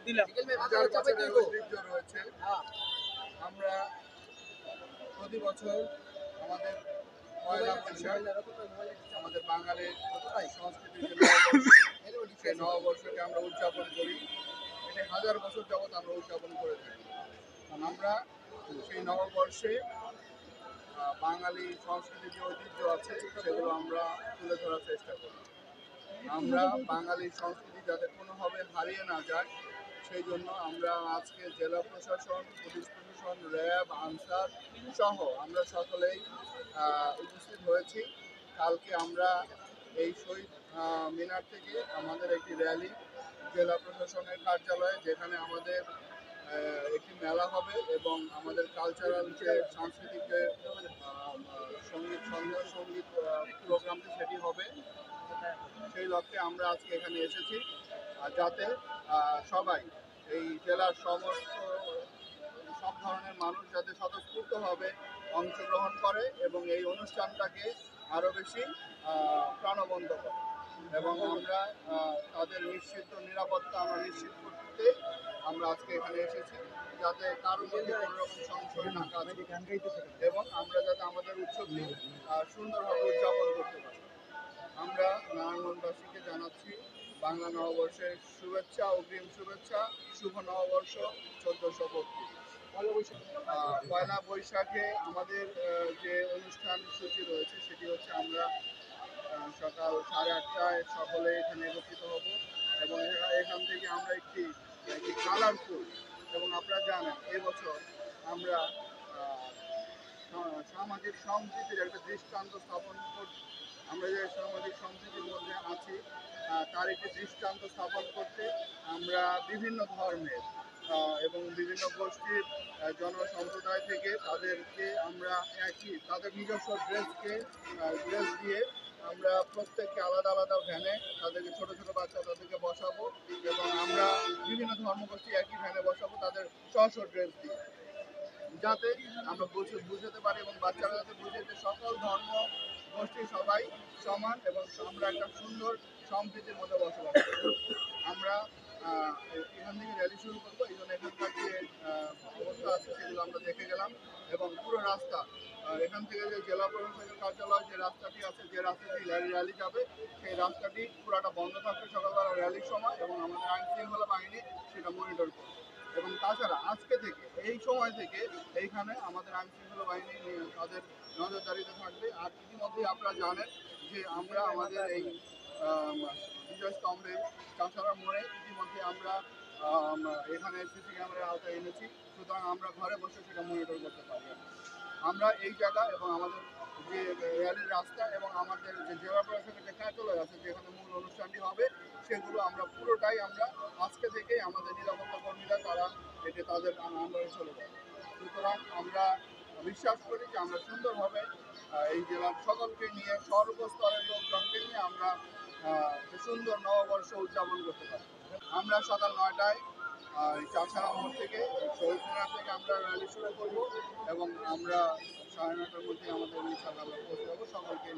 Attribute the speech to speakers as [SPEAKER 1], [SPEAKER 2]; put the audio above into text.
[SPEAKER 1] হাজার বছরের ঐতিহ্য রয়েছে। আমরা প্রতি বছর আমাদের পয়লা বৈশাখ আমাদের বাঙালির সংস্কৃতির যে নববর্ষকে আমরা উদযাপন করি, এটি হাজার বছর যাবৎ আমরা উদযাপন করে থাকি। আমরা সেই নববর্ষে বাঙালি সংস্কৃতির যে ঐতিহ্য আছে সেগুলো আমরা তুলে ধরার চেষ্টা করি। আমরা বাঙালি সংস্কৃতি যাতে কোনোভাবে হারিয়ে না যায় সেই জন্য আমরা আজকে জেলা প্রশাসন, পুলিশ প্রশাসন, র্যাব, আনসার সহ আমরা সকলেই উপস্থিত হয়েছি। কালকে আমরা এই শহীদ মিনার থেকে আমাদের একটি র্যালি জেলা প্রশাসনের কার্যালয়ে, যেখানে আমাদের একটি মেলা হবে এবং আমাদের কালচারাল যে সাংস্কৃতিক যে সঙ্গীত সন্ধ্যা সঙ্গীত প্রোগ্রামটি সেটি হবে। সেই লক্ষ্যে আমরা আজকে এখানে এসেছি যাতে সবাই এই জেলার সব ধরনের মানুষ যাতে স্বতঃস্ফূর্তভাবে অংশগ্রহণ করে এবং এই অনুষ্ঠানটাকে আরও বেশি প্রাণবন্ত করে এবং আমরা তাদের নিরাপত্তা আমরা নিশ্চিত করতে আমরা আজকে এখানে এসেছি, যাতে কারোর মধ্যে কোনো রকম সংশয় না কাজ এবং আমরা যাতে আমাদের উৎসবটি সুন্দরভাবে উদযাপন করতে পারি। আমরা নারায়ণগঞ্জবাসীকে জানাচ্ছি বাংলা নববর্ষের শুভেচ্ছা, অগ্রিম শুভেচ্ছা, শুভ নববর্ষ 1432। পয়লা বৈশাখে আমাদের যে অনুষ্ঠান সূচি রয়েছে সেটি হচ্ছে আমরা সকাল 8:30টায় সকলে এখানে একত্রিত হব এবং এখান থেকে আমরা একটি কালারফুল এবং আপনারা জানেন এবছর আমরা সামাজিক সম্প্রীতির একটা দৃষ্টান্ত স্থাপন করছি। আমরা যে সামাজিক সম্প্রীতির মধ্যে আছি তার একটি দৃষ্টান্ত স্থাপন করতে আমরা বিভিন্ন ধর্মের এবং বিভিন্ন গোষ্ঠীর জনসম্প্রদায় থেকে তাদেরকে আমরা তাদের নিজস্ব ড্রেস দিয়ে আমরা প্রত্যেককে আলাদা আলাদা ভ্যানে তাদেরকে ছোটো ছোটো বাচ্চা তাদেরকে বসাবো এবং আমরা বিভিন্ন ধর্মগোষ্ঠী একই ভ্যানে বসাবো তাদের স্ব ড্রেস দিয়ে, যাতে আমরা বুঝতে পারি এবং বাচ্চারা যাতে বুঝে যে সকল ধর্ম গোষ্ঠী সবাই সমান এবং আমরা একটা সুন্দর সম্প্রীতির মধ্যে বসবাস করি। আমরা এখান থেকে র্যালি শুরু করবো, এই জন্য এখানকার যে অবস্থা আছে সেগুলো আমরা দেখে গেলাম এবং পুরো রাস্তা এখান থেকে যে জেলা প্রশাসনের কার্যালয় যে রাস্তাটি আছে, যে রাস্তাটি র্যালি যাবে সেই রাস্তাটি পুরোটা বন্ধ থাকবে সকালবেলা র্যালির সময় এবং আমাদের আইন শৃঙ্খলা বাহিনী সেটা মনিটর করবে। এবং তাছাড়া আজকে থেকে এই সময় থেকে এইখানে আমাদের আইন শৃঙ্খলা বাহিনী তাদের নজরদারিতে থাকবে। আর ইতিমধ্যেই আপনারা জানেন যে আমরা আমাদের এই বিজয় স্তম্ভে চাষারা মোড়ে ইতিমধ্যে আমরা এখানে সিসি ক্যামেরার আওতায় এনেছি, সুতরাং আমরা ঘরে বসে সেটা মনিটর করতে পারি। আমরা এই জায়গা এবং আমাদের যে র্যালির রাস্তা এবং আমাদের যে জেলা প্রশাসনের যে কার্যালয় আছে যেখানে মূল অনুষ্ঠানটি হবে সেগুলো আমরা পুরোটাই আমরা আজকে থেকেই আমাদের নিরাপত্তা কর্মীরা তারা এটি তাদের আন্ডারে চলে যায়। সুতরাং আমরা বিশ্বাস করি যে আমরা সুন্দরভাবে এই জেলার সকলকে নিয়ে সর্বস্তরের লোকজনকে নিয়ে আমরা সুন্দর নববর্ষ উদযাপন করতে পারি। আমরা সকাল 9টায় চাষারা মোড় থেকে শহীদ মিনার থেকে আমরা র্যালি শুরু করব এবং আমরা 9:30টার মধ্যে আমাদের ইনশাআল্লাহ পৌঁছে যাবো সকলকে।